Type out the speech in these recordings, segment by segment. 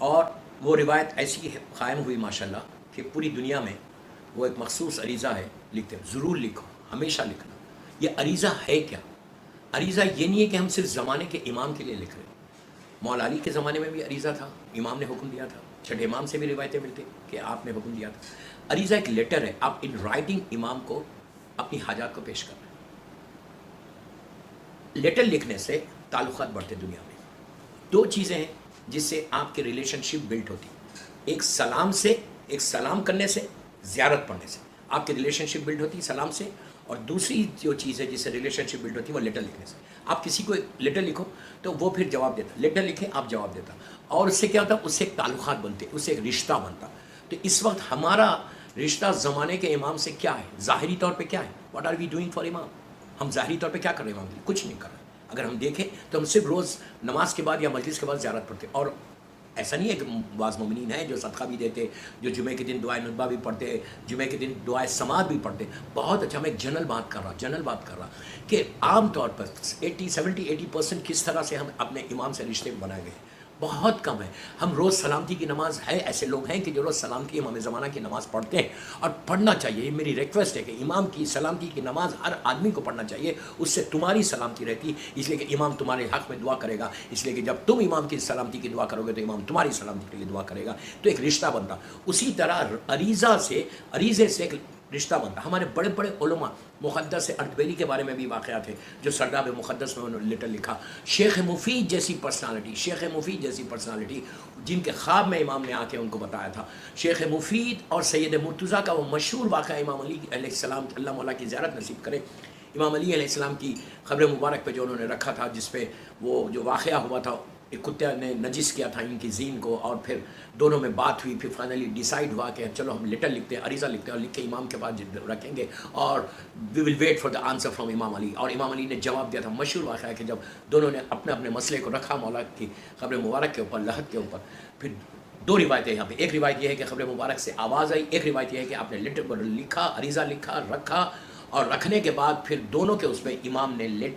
اور وہ روایت ایسی قائم ہوئی ماشاءاللہ کہ پوری دنیا میں وہ ایک مخصوص عریضہ ہے، لکھتے ہیں ضرور لکھو، ہمیشہ لکھنا۔ یہ عریضہ ہے کیا؟ عریضہ یہ نہیں ہے کہ ہم صرف زمانے کے امام کے لیے لکھ رہے ہیں۔ مولا علی کے زمانے میں بھی عریضہ تھا، امام نے حکم دیا تھا، چھٹے امام سے بھی روایتیں ملتی کہ آپ نے حکم دیا تھا۔ عریضہ ایک لیٹر ہے، آپ ان رائٹنگ امام کو اپنی حاجات کو پیش کر رہے ہیں۔ لیٹر لکھنے سے تعلقات بڑھتے دنیا میں۔ دو چیزیں ہیں جس سے آپ کی ریلیشن شپ بلڈ ہوتی ہے، ایک سلام سے، ایک سلام کرنے سے، زیارت پڑھنے سے آپ کی ریلیشن شپ بلڈ ہوتی ہے سلام سے، اور دوسری جو چیز ہے جس سے ریلیشن شپ بلڈ ہوتی ہے وہ لیٹر لکھنے سے۔ آپ کسی کو لیٹر لکھو تو وہ پھر جواب دیتا، لیٹر لکھیں آپ جواب دیتا، اور اس سے کیا ہوتا ہے، اس سے ایک تعلقات بنتے، اس سے ایک رشتہ بنتا۔ تو اس وقت ہمارا رشتہ زمانے کے امام سے کیا ہے؟ ظاہری طور پہ کیا ہے؟ What are we doing for Imam? ہم ظاہری طور پہ کیا کر رہے ہیں امام کے لیے؟ کچھ نہیں کر رہے۔ اگر ہم دیکھیں تو ہم صرف روز نماز کے بعد یا مجلس کے بعد زیارت پڑھتے، اور ایسا نہیں ہے کہ بعض مومنین ہیں جو صدقہ بھی دیتے، جو جمعے کے دن دعائے ندبہ بھی پڑھتے، جمعے کے دن دعائے سماعت بھی پڑھتے۔ بہت اچھا، میں ایک جنرل بات کر رہا کہ عام طور پر 70-80% کس طرح سے ہم اپنے امام سے رشتے بنائے گئے ہیں، بہت کم ہے۔ ہم روز سلامتی کی نماز ہے، ایسے لوگ ہیں کہ جو روز سلامتی امام زمانہ کی نماز پڑھتے ہیں، اور پڑھنا چاہیے۔ یہ میری ریکویسٹ ہے کہ امام کی سلامتی کی نماز ہر آدمی کو پڑھنا چاہیے، اس سے تمہاری سلامتی رہتی، اس لیے کہ امام تمہارے حق میں دعا کرے گا، اس لیے کہ جب تم امام کی سلامتی کی دعا کرو گے تو امام تمہاری سلامتی کے لیے دعا کرے گا، تو ایک رشتہ بنتا۔ اسی طرح عریضے سے ایک رشتہ بنتا۔ ہمارے بڑے بڑے علماء، مقدس اردبیلی کے بارے میں بھی واقعات ہیں، جو سرداب مقدس میں انہوں نے لیٹر لکھا۔ شیخ مفید جیسی پرسنالٹی جن کے خواب میں امام نے آ کے ان کو بتایا تھا، شیخ مفید اور سید مرتضیٰ کا وہ مشہور واقعہ امام علی علیہ السلام، اللہ مولا کی زیارت نصیب کرے، امام علی علیہ السلام کی قبر مبارک پہ جو انہوں نے رکھا تھا، جس پہ وہ جو واقعہ ہوا تھا، ایک کتے نے نجس کیا تھا ان کی زین کو، اور پھر دونوں میں بات ہوئی، پھر فائنلی ڈیسائیڈ ہوا کہ چلو ہم لیٹر لکھتے ہیں، عریضہ لکھتے ہیں، اور لکھ کے امام کے پاس رکھیں گے، اور we will wait for the answer from Imam Ali. اور امام علی نے جواب دیا تھا۔ مشہور واقعہ ہے کہ جب دونوں نے اپنے اپنے مسئلے کو رکھا مولا کی قبر مبارک کے اوپر، لحد کے اوپر، پھر دو روایتیں یہاں پہ، ایک روایت یہ ہے کہ قبر مبارک سے آواز آئی، ایک روایت یہ ہے کہ آپ نے لیٹر پر لکھا، عریضہ لکھا، رکھا، اور رکھنے کے بعد پھر دونوں کے اس میں امام نے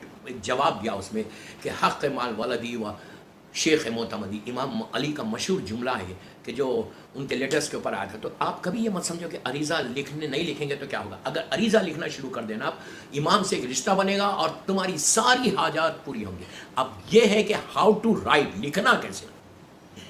جواب دیا اس میں کہ حق مال ولدی و شیخ معتمدی۔ امام علی کا مشہور جملہ ہے کہ جو ان کے لیٹرز کے اوپر آیا تھا۔ تو آپ کبھی یہ مت سمجھو کہ عریضہ نہیں لکھیں گے تو کیا ہوگا۔ اگر عریضہ لکھنا شروع کر دینا، آپ امام سے ایک رشتہ بنے گا اور تمہاری ساری حاجات پوری ہوں گی۔ اب یہ ہے کہ ہاؤ ٹو رائٹ، لکھنا کیسے۔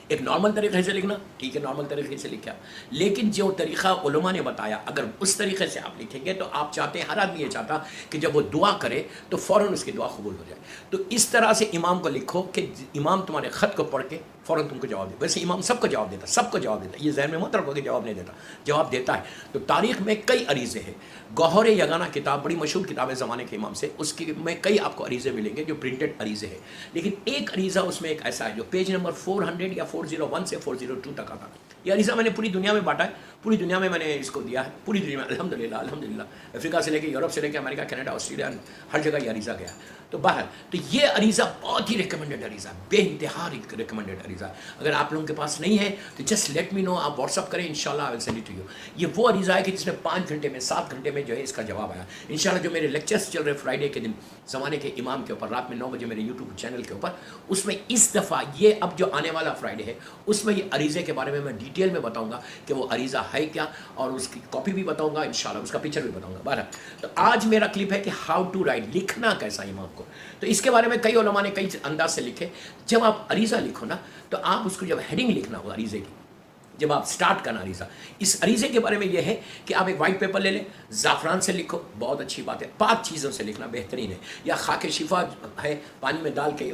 ایک نارمل طریقے سے لکھنا، ٹھیک ہے، نارمل طریقے سے لکھا، لیکن جو طریقہ علماء نے بتایا اگر اس طریقے سے آپ لکھیں گے تو آپ چاہتے ہیں، ہر آدمی یہ چاہتا کہ جب وہ دعا کرے تو فوراً اس کی دعا قبول ہو جائے۔ تو اس طرح سے امام کو لکھو کہ امام تمہارے خط کو پڑھ کے فوراً تم کو جواب دے۔ ویسے امام سب کو جواب دیتا، یہ ذہن میں مت رکھو کہ جواب نہیں دیتا، جواب دیتا ہے۔ تو تاریخ میں کئی عریضے ہیں۔ گوہر یگانہ کتاب بڑی مشہور کتاب ہے زمانے کے امام سے، اس کی میں کئی آپ کو عریضے ملیں گے جو پرنٹڈ عریضے ہیں، لیکن ایک عریضہ اس میں ایک ایسا ہے جو پیج نمبر 400 یا 401 سے 402 تک آتا۔ یہ عریضہ میں نے پوری دنیا میں بانٹا ہے، پوری دنیا میں نے اس کو دیا ہے، پوری دنیا میں الحمدللہ افریقہ سے لے کے یورپ سے لے کے امریکہ، کینیڈا، آسٹریلیا، ہر جگہ یہ عریضہ گیا ہے۔ تو باہر تو یہ عریضہ بہت ہی ریکمنڈڈ عریضہ، بے انتہا ریکمنڈڈ عریضہ۔ اگر آپ لوگوں کے پاس نہیں ہے تو جسٹ لیٹ می نو، آپ واٹس اپ کریں، انشاءاللہ I will send it to you. یہ وہ عریضہ ہے کہ جس میں 5 گھنٹے میں 7 گھنٹے میں جو ہے اس کا جواب آیا۔ انشاءاللہ جو میرے لیکچرز چل رہے فرائیڈے کے دن زمانے کے امام کے اوپر، رات میں 9 بجے میرے یوٹیوب چینل کے اوپر، اس میں اس دفعہ یہ اب جو آنے والا فرائیڈے ہے اس میں یہ عریضے کے بارے میں ڈیٹیل میں بتاؤں گا کہ وہ عریضہ ہے کیا، اور اس کی کاپی بھی بتاؤں گا انشاءاللہ، اس کا پکچر بھی بتاؤں گا۔ بہرحال تو آج میرا کلپ ہے کہ ہاؤ ٹو رائٹ، لکھنا کیسا امام کو۔ تو اس کے بارے میں کئی علماء نے کئی انداز سے لکھے۔ جب آپ عریضہ لکھو نا تو آپ اس کو جب ہیڈنگ لکھنا ہو عریضے کی، جب آپ سٹارٹ کرنا عریضہ، اس عریضے کے بارے میں یہ ہے کہ آپ ایک وائٹ پیپر لے لیں، زعفران سے لکھو، بہت اچھی بات ہے، 5 چیزوں سے لکھنا بہترین ہے، یا خاک شفا ہے پانی میں ڈال کے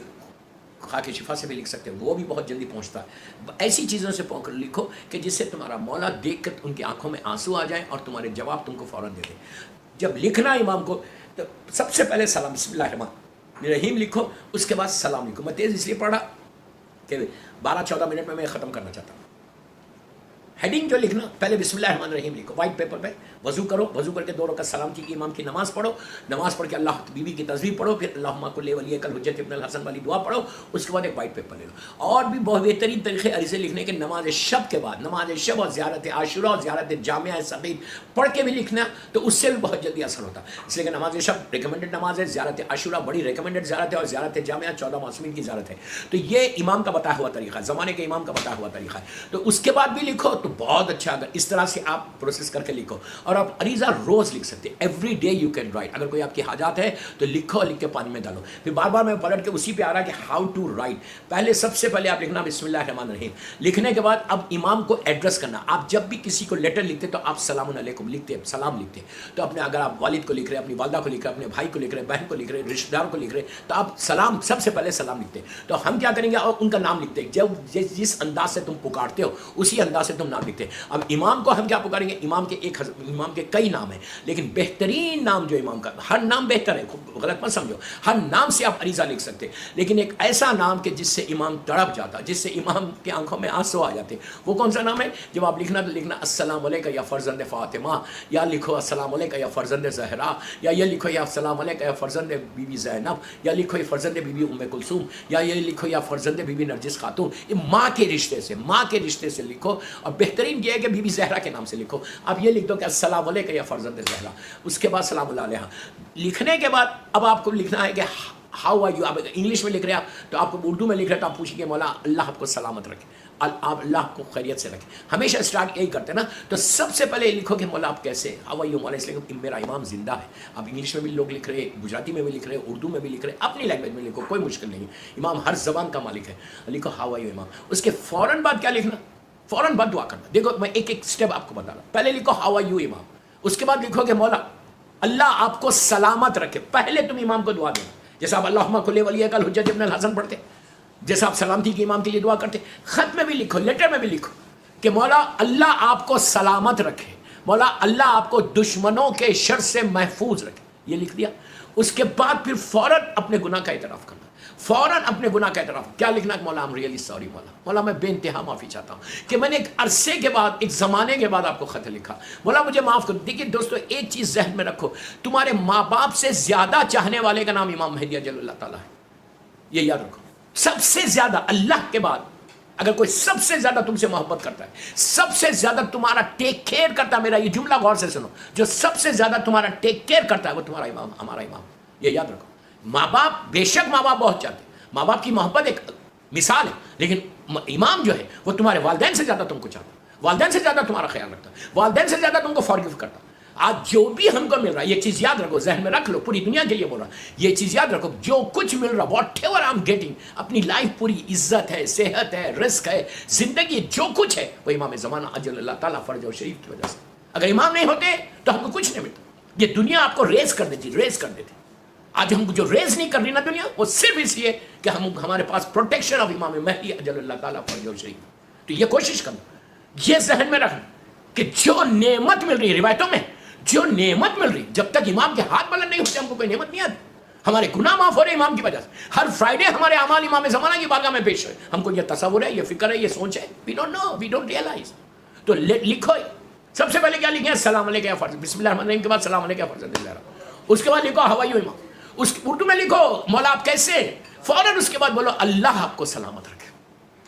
خاک شفا سے بھی لکھ سکتے ہیں، وہ بھی بہت جلدی پہنچتا ہے۔ ایسی چیزوں سے لکھو کہ جس سے تمہارا مولا دیکھ کر ان کی آنکھوں میں آنسو آ جائیں اور تمہارے جواب تم کو فوراً دے دیں۔ جب لکھنا امام کو تو سب سے پہلے سلام، بسم اللہ الرحمن الرحیم لکھو، اس کے بعد سلام لکھو۔ میں تیز اس لیے پڑھا کہ 12-14 منٹ میں ختم کرنا چاہتا ہوں۔ ہیڈنگ جو لکھنا، پہلے بسم اللہ الرحمن الرحیم لکھو وائٹ پیپر پہ، وضو کرو، وضو کر کے 2 رکعت سلام کی امام کی نماز پڑھو، نماز پڑھ کے اللہ بیوی کی تسبیح پڑھو، پھر اللہم کل ولیک الحجۃ ابن الحسن والی دعا پڑھو، اس کے بعد ایک وائٹ پیپر لے لو۔ اور بھی بہت بہترین طریقے عریضے لکھنے کے، نماز شب کے بعد، نماز شب اور زیارت عاشوراء اور زیارت جامعہ صغیر پڑھ کے بھی لکھنا، تو اس سے بھی بہت جلدی اثر ہوتا ہے۔ اس لیے کہ نماز شب ریکمنڈڈ نماز ہے، زیارت عاشوراء بڑی ریکمنڈڈ زیارت ہے، اور زیارت جامعہ 14 معصومین کی زیارت ہے۔ تو یہ امام کا بتایا ہوا طریقہ ہے، زمانے کے امام کا بتایا ہوا طریقہ ہے۔ تو اس کے بعد بھی لکھو تو بہت اچھا، اگر اس طرح سے آپ پروسیس کر کے لکھو۔ اور آپ عریضہ روز لکھ سکتے ہیں، every day you can write. اگر کوئی آپ کی حاجات ہے تو لکھو، لکھ کے پانی میں ڈالو۔ پھر بار بار میں پلٹ کے اسی پہ آ رہا کہ ہاؤ ٹو رائٹ۔ پہلے سب سے پہلے آپ لکھنا بسم اللہ الرحمن الرحیم، لکھنے کے بعد اب امام کو ایڈریس کرنا۔ آپ جب بھی کسی کو لیٹر لکھتے تو آپ سلام علیکم لکھتے، سلام لکھتے۔ تو اپنے اگر آپ والد کو لکھ رہے ہیں، اپنی والدہ کو لکھ رہے ہیں، اپنے بھائی کو لکھ رہے ہیں، بہن کو لکھ رہے ہیں، رشتہ داروں کو لکھ رہے ہیں، تو آپ سلام سب سے پہلے سلام لکھتے۔ تو ہم کیا کریں گے، اور ان کا نام لکھتے ہیں، جب جس انداز سے تم پکارتے ہو اسی انداز سے تم نام لکھتے ہیں۔ اب امام کو ہم کیا پکاریں گے، امام کے امام کے کئی نام ہیں، لیکن بہترین نام جو امام کا، ہر نام بہتر ہے، غلط مت سمجھو، ہر نام سے آپ عریضہ لکھ سکتے، لیکن ایک ایسا نام کہ جس سے امام تڑپ جاتا، جس سے امام کی آنکھوں میں آنسو آ جاتے، وہ کون سا نام ہے؟ جب آپ لکھنا تو لکھنا السلام علیکم یا فرزند فاطمہ، یا لکھو السلام علیکم یا فرزند زہرا، یا یہ لکھو یا السلام علیکم یا فرزند بی بی زینب، یا لکھو یا فرزند بی بی ام کلثوم، یا یہ لکھو یا فرزند بی بی نرجس خاتون۔ یہ ماں کے رشتے سے، ماں کے رشتے سے لکھو، اور بہترین یہ ہے کہ بی بی زہرا کے نام سے لکھو۔ اب یہ لکھ دو کہ السلام علیکم یا فرزند زہرا، اس کے بعد سلام اللہ علیہ۔ لکھنے کے بعد اب آپ کو لکھنا ہے کہ ہاؤ آر یو۔ آپ انگلش میں لکھ رہے ہیں تو آپ کو اردو میں لکھ رہے ہیں تو آپ پوچھیں گے مولا اللہ آپ کو سلامت رکھے، آپ اللہ کو خیریت سے رکھے۔ ہمیشہ اسٹارٹ یہی کرتے ہیں نا، تو سب سے پہلے لکھو کہ مولا آپ کیسے، ہاؤ آر یو مولا، اس لیے کہ میرا امام زندہ ہے۔ آپ انگلش میں بھی لوگ لکھ رہے ہیں، گجراتی میں بھی لکھ رہے ہیں، اردو میں بھی لکھ رہے ہیں، اپنی لینگویج میں لکھو، کوئی مشکل نہیں ہے، امام ہر زبان کا مالک ہے۔ لکھو ہاؤ آر یو امام۔ اس کے فوراً بعد کیا لکھنا، فوراً بعد دعا کرنا۔ دیکھو میں ایک ایک اسٹیپ آپ کو بتا رہا ہوں۔ پہلے لکھو ہاؤ آر یو امام، اس کے بعد لکھو کہ مولا اللہ آپ کو سلامت رکھے۔ پہلے تم امام کو دعا دینا، جیسا آپ اللہم کل ولیک الحجۃ ابن الحسن پڑھتے، جیسا آپ سلامتی کے امام کے لیے دعا کرتے، خط میں بھی لکھو، لیٹر میں بھی لکھو کہ مولا اللہ آپ کو سلامت رکھے، مولا اللہ آپ کو دشمنوں کے شر سے محفوظ رکھے۔ یہ لکھ دیا۔ اس کے بعد پھر فوراً اپنے گناہ کا اعتراف کرنا، فوراً اپنے گناہ کا اعتراف۔ کیا لکھنا کہ مولا I'm really sorry، مولا میں بے انتہا معافی چاہتا ہوں کہ میں نے ایک عرصے کے بعد، ایک زمانے کے بعد آپ کو خط لکھا، مولا مجھے معاف کرو۔ دیکھیے دوستو، ایک چیز ذہن میں رکھو، تمہارے ماں باپ سے زیادہ چاہنے والے کا نام امام مہدی اجل اللہ تعالیٰ ہے، یہ یاد رکھو۔ سب سے زیادہ اللہ کے بعد اگر کوئی سب سے زیادہ تم سے محبت کرتا ہے، سب سے زیادہ تمہارا ٹیک کیئر کرتا ہے، میرا یہ جملہ غور سے سنو، جو سب سے زیادہ تمہارا ٹیک کیئر کرتا ہے وہ تمہارا امام، ہمارا امام، یہ یاد رکھو۔ ماں باپ، بے شک ماں باپ بہت چاہتے ہیں، ماں باپ کی محبت ایک مثال ہے، لیکن امام جو ہے وہ تمہارے والدین سے زیادہ تم کو چاہتا ہے، والدین سے زیادہ تمہارا خیال رکھتا ہے، والدین سے زیادہ تم کو فارگیو کرتا ہے۔ آج جو بھی ہم کو مل رہا ہے، یہ چیز یاد رکھو، ذہن میں رکھ لو، پوری دنیا کے لیے بول رہا ہوں، یہ چیز یاد رکھو، جو کچھ مل رہا، what ever I am getting, اپنی لائف پوری عزت ہے، صحت ہے، رزق ہے، زندگی جو کچھ ہے، وہ امام زمانہ اجل اللہ تعالیٰ فرج و شریف کی وجہ سے۔ اگر امام نہیں ہوتے تو ہم کو کچھ نہیں ملتا، یہ دنیا آپ کو ریز کر دیتی، ریز کر دیتی۔ آج ہم جو ریز نہیں کر رہی نا دنیا، وہ صرف اس لیے کہ ہمارے پاس پروٹیکشن آف امام مہدی اجل اللہ تعالیٰ فرج و شریف۔ تو یہ کوشش کرنا، یہ ذہن میں رکھنا کہ جو نعمت مل رہی ہے روایتوں میں، جو نعمت مل رہی، جب تک امام کے ہاتھ بلند نہیں ہوتے ہم کو کوئی نعمت نہیں آتی۔ ہمارے گناہ معاف ہو رہے امام کی وجہ سے، ہر فرائیڈے ہمارے اعمال امام زمانہ کی بارگاہ میں پیش ہوئے، ہم کو یہ تصور ہے، یہ فکر ہے، یہ سوچ ہے، we don't know, we don't realize. تو لکھو، سب سے پہلے کیا لکھیں، السلام علیکم یا فرزند، بسم اللہ الرحمن الرحیم کے بعد السلام علیکم یا فرزند اللہ۔ اس کے بعد لکھو ہاؤ آر یو امام، اس اردو میں لکھو مولا آپ کیسے، فوراً اس کے بعد بولو اللہ آپ کو سلامت رکھے۔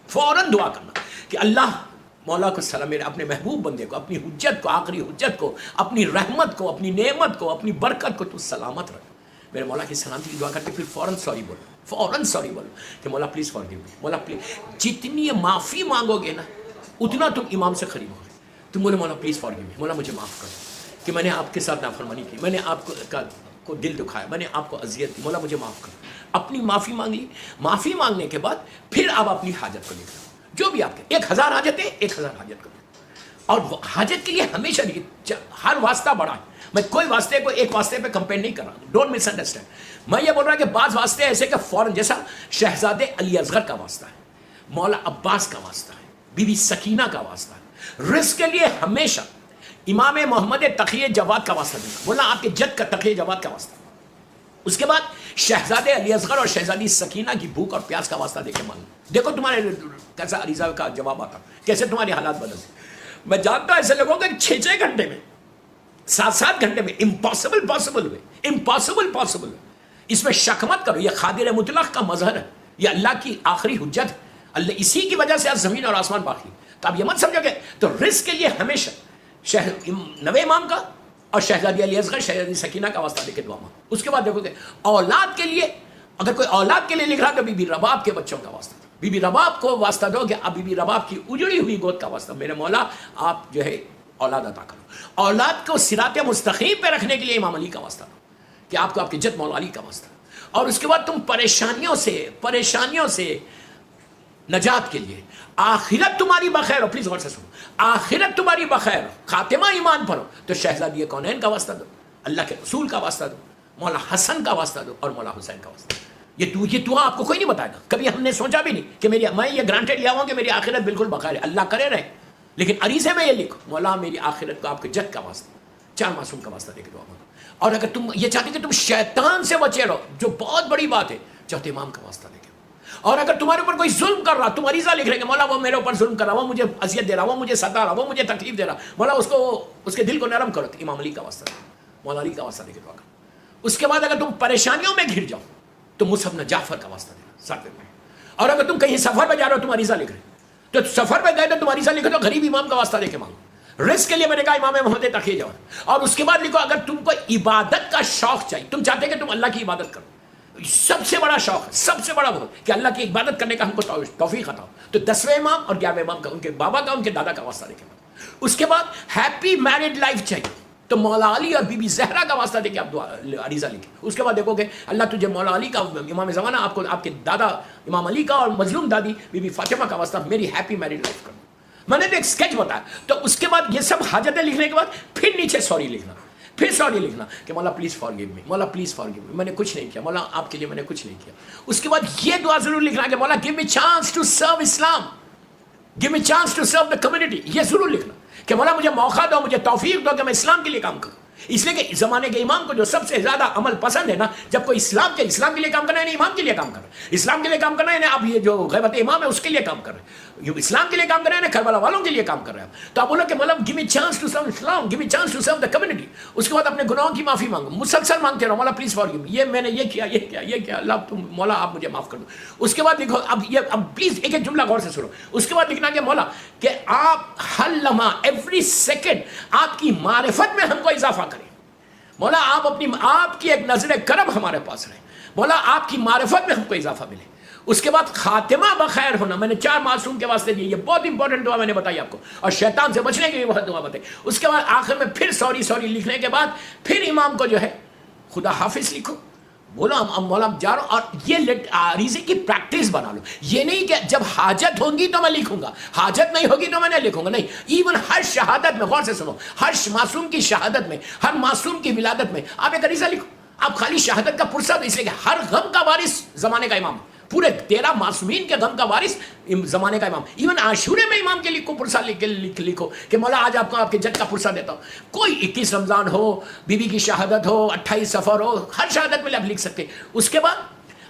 فوراً دعا کرنا کہ اللہ مولا کو سلام، میرے اپنے محبوب بندے کو، اپنی حجت کو، آخری حجت کو، اپنی رحمت کو، اپنی نعمت کو، اپنی برکت کو تو سلامت رکھ۔ میرے مولا کی سلامتی کی دعا کرتے پھر فوراً سوری بولو، فوراً سوری بولو کہ مولا پلیز فارگیو می، مولا پلیز۔ جتنی معافی مانگو گے نا اتنا تم امام سے قریب ہو گے۔ تم بولے مولا پلیز فارگیو می، مولا مجھے معاف کرو کہ میں نے آپ کے ساتھ نافرمانی کی، میں نے آپ کو دل دکھایا، میں نے آپ کو اذیت دی، مولا مجھے معاف کرو۔ اپنی معافی مانگ لی، معافی مانگنے کے بعد پھر آپ اپنی حاجت کو لکھ لو، جو بھی آپ کے 1000 حاجتیں، 1000 حاجت کرو۔ اور حاجت کے لیے ہمیشہ لکھیں، ہر واسطہ بڑا ہے، میں کوئی واسطے کو ایک واسطے پہ کمپیئر نہیں کر رہا، ڈونٹ مس انڈرسٹینڈ۔ میں یہ بول رہا کہ بعض واسطے ایسے کہ فوراً، جیسا شہزادے علی اصغر کا واسطہ ہے، مولا عباس کا واسطہ ہے، بی بی سکینہ کا واسطہ ہے۔ رزق کے لیے ہمیشہ امام محمد تقی جواد کا واسطہ دینا، بولنا آپ کے جد کا تقی جواد کا واسطہ۔ اس کے بعد شہزادے علی اصغر اور شہزادی سکینہ کی بھوک اور پیاس کا واسطہ دے کے مانگو، دیکھو تمہارے کیسا عریضہ کا جواب آتا، کیسے تمہارے حالات بدلتے۔ میں جانتا ہوں ایسے لوگوں کو 6 گھنٹے میں 7 گھنٹے میں امپاسبل پاسبل ہوئے، امپاسبل پاسبل ہوئے. اس میں شک مت کرو، یہ قادر مطلق کا مظہر ہے، یہ اللہ کی آخری حجت ہے. اللہ اسی کی وجہ سے آج زمین اور آسمان باقی. تو آپ یہ مت سمجھو گے. تو رزق کے لیے ہمیشہ نوے امام کا اور شہزادی علی اصغر شہزادی سکینہ کا واسطہ دے کے دعا مانگو. اس کے بعد دیکھو گے اولاد کے لیے، اگر کوئی اولاد کے لیے لکھ رہا تو بی بی رباب کے بچوں کا واسطہ دو. بی بی رباب کو واسطہ دو کہ اب بی بی رباب کی اجڑی ہوئی گود کا واسطہ، میرے مولا آپ جو ہے اولاد عطا کرو. اولاد کو صراط مستقیم پہ رکھنے کے لیے امام علی کا واسطہ دو کہ آپ کو آپ کے جد مولا علی کا واسطہ. اور اس کے بعد تم پریشانیوں سے نجات کے لیے آخرت تمہاری بخیر ہو. پلیز غور سے سنو، آخرت تمہاری بخیر ہو، خاتمہ ایمان پر ہو، تو شہزادی کونین کا واسطہ دو، اللہ کے رسول کا واسطہ دو، مولا حسن کا واسطہ دو اور مولا حسین کا واسطہ دو. یہ دعا آپ کو کوئی نہیں بتائے گا. کبھی ہم نے سوچا بھی نہیں کہ میں یہ گرانٹیڈ لیا ہوں کہ میری آخرت بالکل بخیر ہے. اللہ کرے رہے، لیکن عریضے میں یہ لکھو مولا میری آخرت کو آپ کے جد کا واسطہ، 4 معصوم کا واسطہ دے کے دعا مانگو. اور اگر تم یہ چاہتے کہ تم شیطان سے بچے رہو، جو بہت بڑی بات ہے، چوتھے امام کا واسطہ دے کے. اور اگر تمہارے اوپر کوئی ظلم کر رہا، تم عریضہ لکھ رہے کہ مولا وہ میرے اوپر ظلم کر رہا، وہ مجھے اذیت دے رہا، وہ مجھے ستا رہا، وہ مجھے تکلیف دے رہا، مولا اس کے دل کو نرم کرو. امام علی کا واسطہ دے، مولا علی کا واسطہ دے کے دعا کرو. اس کے بعد اگر تم پریشانیوں میں گھر جاؤ تو مصعب بن جعفر کا واسطہ دینا ساتھ میں. اور اگر تم کہیں سفر پہ جا رہے ہو، تم عریضہ لکھ رہے تو سفر پہ گئے تو تم عریضہ لکھو تو غریب امام کا واسطہ دے کے مانگو. رزق کے لیے میں نے کہا امام محمد تقی جاؤ. اور اس کے بعد لکھو اگر تم کو عبادت کا شوق چاہیے، تم چاہتے کہ تم اللہ کی عبادت کرو، سب سے بڑا شوق ہے، سب سے بڑا بہت کہ اللہ کی عبادت کرنے کا ہم کو توفیق عطا ہو، تو 10ویں امام اور 11ویں امام کا، ان کے بابا کا، ان کے دادا کا واسطہ دے کے مانگو. اس کے بعد ہیپی میرڈ لائف چاہیے تو مولا علی اور بی بی زہرا کا واسطہ دے کے آپ عریضہ لکھیں. اس کے بعد دیکھو کہ اللہ تجھے مولا علی کا، امام زمانہ، آپ کو آپ کے دادا امام علی کا اور مظلوم دادی بی بی فاطمہ کا واسطہ، میری ہیپی میرڈ لائف کرو. میں نے تو ایک اسکیچ بتایا. تو اس کے بعد یہ سب حاجتیں لکھنے کے بعد پھر نیچے سوری لکھنا، پھر سوری لکھنا کہ مولا پلیز فارگیو می، مولا پلیز فارگیو می، میں نے کچھ نہیں کیا مولا، آپ کے لیے میں نے کچھ نہیں کیا. اس کے بعد یہ دعا ضرور لکھنا کہ مولا give me chance to serve Islam, give me chance to serve the community. یہ ضرور لکھنا کہ مولا مجھے موقع دو، مجھے توفیق دو کہ میں اسلام کے لیے کام کروں. اس لیے کہ زمانے کے امام کو جو سب سے زیادہ عمل پسند ہے نا، جب کوئی اسلام کے لیے کام کرنا ہے، نہیں امام کے لیے کام کرنا ہے، اسلام کے لیے کام کرنا ہے نا، اب یہ جو غیبت امام ہے اس کے لیے کام کر رہے ہیں، یہ اسلام کے لیے کام کر رہے ہیں نا، کربلا والوں کے لیے کام کر رہے ہیں. تو آپ بولو کہ مطلب give me chance to serve Islam, give me chance to serve the community. اس کے بعد اپنے گناہوں کی معافی مانگو، مسلسل مانگتے رہو مولا پلیز فارگیو می، یہ میں نے یہ کیا اللہ تم مولا آپ مجھے معاف کر دو. اس کے بعد لکھو اب پلیز ایک جملہ غور سے سنو. اس کے بعد لکھنا کہ مولا کہ آپ ہر لمحہ ایوری سیکنڈ آپ کی معرفت میں ہم کو اضافہ کریں. مولا آپ کی ایک نظر کرم ہمارے پاس رہے، مولا آپ کی معرفت میں ہم کو اضافہ ملے. اس کے بعد خاتمہ بخیر ہونا، میں نے 4 معصوم کے واسطے دی، یہ بہت امپورٹنٹ دعا میں نے بتائی آپ کو، اور شیطان سے بچنے کی بھی بہت دعا بتائی. اس کے بعد آخر میں پھر سوری لکھنے کے بعد پھر امام کو جو ہے خدا حافظ لکھو، بولو مولا جا رہا ہوں. اور یہ عریضے کی پریکٹس بنا لو. یہ نہیں کہ جب حاجت ہوگی تو میں لکھوں گا، حاجت نہیں ہوگی تو میں نہیں لکھوں گا، نہیں. ایون ہر شہادت میں، غور سے سنو، ہر معصوم کی شہادت میں، ہر معصوم کی ولادت میں آپ ایک عریضہ لکھو. آپ خالی شہادت کا پرسہ دو، اس لیے کہ ہر غم کا وارث زمانے کا امام، پورے 13 معصومین کے غم کا وارث زمانے کا امام. ایون عاشورے میں امام کے لیے کو پرسہ لکھو کہ مولا آج آپ کو آپ کے جد کا پرسہ دیتا ہوں. کوئی 21 رمضان ہو، بیوی کی شہادت ہو، 28 سفر ہو، ہر شہادت میں آپ لکھ سکتے. اس کے بعد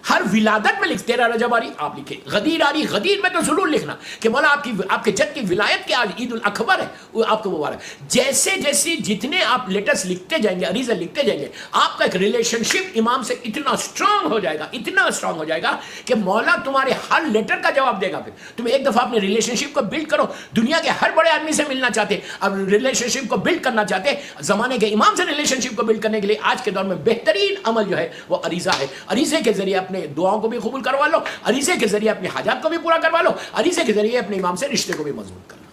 ہر ولادت میں لکھ، 13 رجب آ رہی آپ لکھیں، غدیر آ رہی، غدیر میں تو ضرور لکھنا کہ مولا آپ کے جد کی ولایت کے آج عید الاکبر ہے، وہ آپ کو مبارک. جیسے جتنے آپ لیٹرز لکھتے جائیں گے، عریضے لکھتے جائیں گے، آپ کا ایک ریلیشن شپ امام سے اتنا اسٹرانگ ہو جائے گا کہ مولا تمہارے ہر لیٹر کا جواب دے گا. پھر تم ایک دفعہ اپنے ریلیشن شپ کو بلڈ کرو. دنیا کے ہر بڑے آدمی سے ملنا چاہتے، اب ریلیشن شپ کو بلڈ کرنا چاہتے، زمانے کے امام سے ریلیشن شپ کو بلڈ کرنے کے لیے آج کے دور میں بہترین عمل جو ہے وہ عریضہ ہے. عریضے کے ذریعے اپنے دعاؤں کو بھی قبول کروا لو، عریضے کے ذریعے اپنی حاجات کو بھی پورا کروا لو، عریضے کے ذریعے اپنے امام سے رشتے کو بھی مضبوط کر لو.